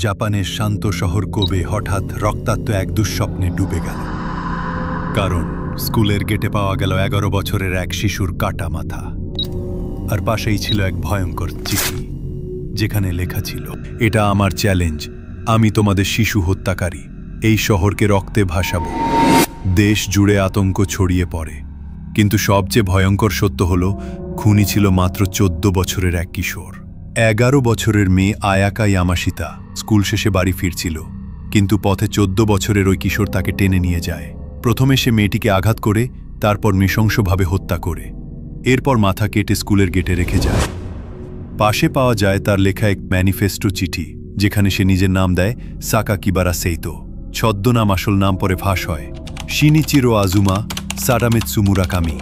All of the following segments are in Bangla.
জাপানের শান্ত শহর কোবে হঠাৎ রক্তাক্ত এক দুঃস্বপ্নে ডুবে গেল। কারণ স্কুলের গেটে পাওয়া গেল 11 বছরের এক শিশুর কাটা মাথা, আর পাশেই ছিল এক ভয়ঙ্কর চিঠি, যেখানে লেখা ছিল, এটা আমার চ্যালেঞ্জ, আমি তোমাদের শিশু হত্যাকারী, এই শহরকে রক্তে ভাসাবো। দেশ জুড়ে আতঙ্ক ছড়িয়ে পড়ে, কিন্তু সবচেয়ে ভয়ঙ্কর সত্য হল খুনি ছিল মাত্র 14 বছরের এক কিশোর। 11 বছরের মেয়ে আয়াকা ইয়ামাশিতা স্কুল শেষে বাড়ি ফিরছিল, কিন্তু পথে 14 বছরের ওই কিশোর তাকে টেনে নিয়ে যায়। প্রথমে সে মেয়েটিকে আঘাত করে, তারপর নৃশংসভাবে হত্যা করে, এরপর মাথা কেটে স্কুলের গেটে রেখে যায়। পাশে পাওয়া যায় তার লেখা এক ম্যানিফেস্টো চিঠি, যেখানে সে নিজের নাম দেয় সাকাকিবারা সেইতো। ছদ্মনাম আসল নাম পরে ফাঁস হয় শিনিচিরো আজুমা সাডামেৎসু মুরাকামি।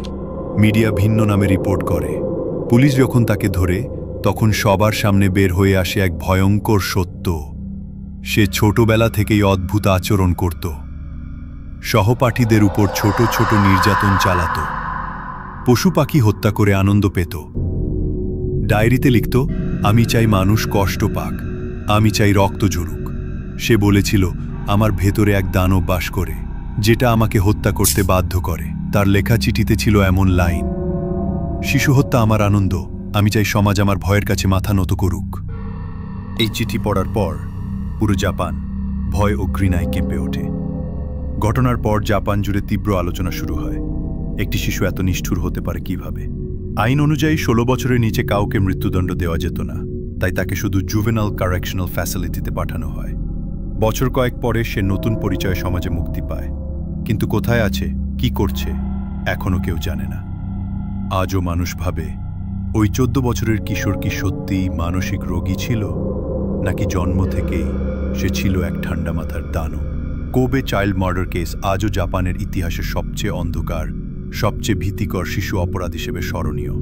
মিডিয়া ভিন্ন নামে রিপোর্ট করে। পুলিশ যখন তাকে ধরে, তখন সবার সামনে বের হয়ে আসে এক ভয়ঙ্কর সত্য। সে ছোটবেলা থেকেই অদ্ভুত আচরণ করত, সহপাঠীদের উপর ছোট ছোট নির্যাতন চালাত, পশু পাখি হত্যা করে আনন্দ পেত। ডায়েরিতে লিখত, আমি চাই মানুষ কষ্ট পাক, আমি চাই রক্ত ঝরুক। সে বলেছিল, আমার ভেতরে এক দানব বাস করে, যেটা আমাকে হত্যা করতে বাধ্য করে। তার লেখা চিঠিতে ছিল এমন লাইন, শিশু হত্যা আমার আনন্দ, আমি চাই সমাজ আমার ভয়ের কাছে মাথা নত করুক। এই চিঠি পড়ার পর পুরো জাপান ভয় ও ঘৃণায় কেঁপে ওঠে। ঘটনার পর জাপান জুড়ে তীব্র আলোচনা শুরু হয়। একটি শিশু এত নিষ্ঠুর হতে পারে কিভাবে? আইন অনুযায়ী 16 বছরের নিচে কাউকে মৃত্যুদণ্ড দেওয়া যেত না, তাই তাকে শুধু জুভেনাল কারেকশনাল ফ্যাসিলিটিতে পাঠানো হয়। বছর কয়েক পরে সে নতুন পরিচয় সমাজে মুক্তি পায়, কিন্তু কোথায় আছে, কি করছে, এখনও কেউ জানে না। আজও মানুষ ভাবে, ওই 14 বছরের কিশোর কি সত্যিই মানসিক রোগী ছিল, নাকি জন্ম থেকেই সে ছিল এক ঠান্ডা মাথার দানব? কোবে চাইল্ড মার্ডার কেস আজও জাপানের ইতিহাসের সবচেয়ে অন্ধকার, সবচেয়ে ভীতিকর শিশু অপরাধ হিসেবে স্মরণীয়।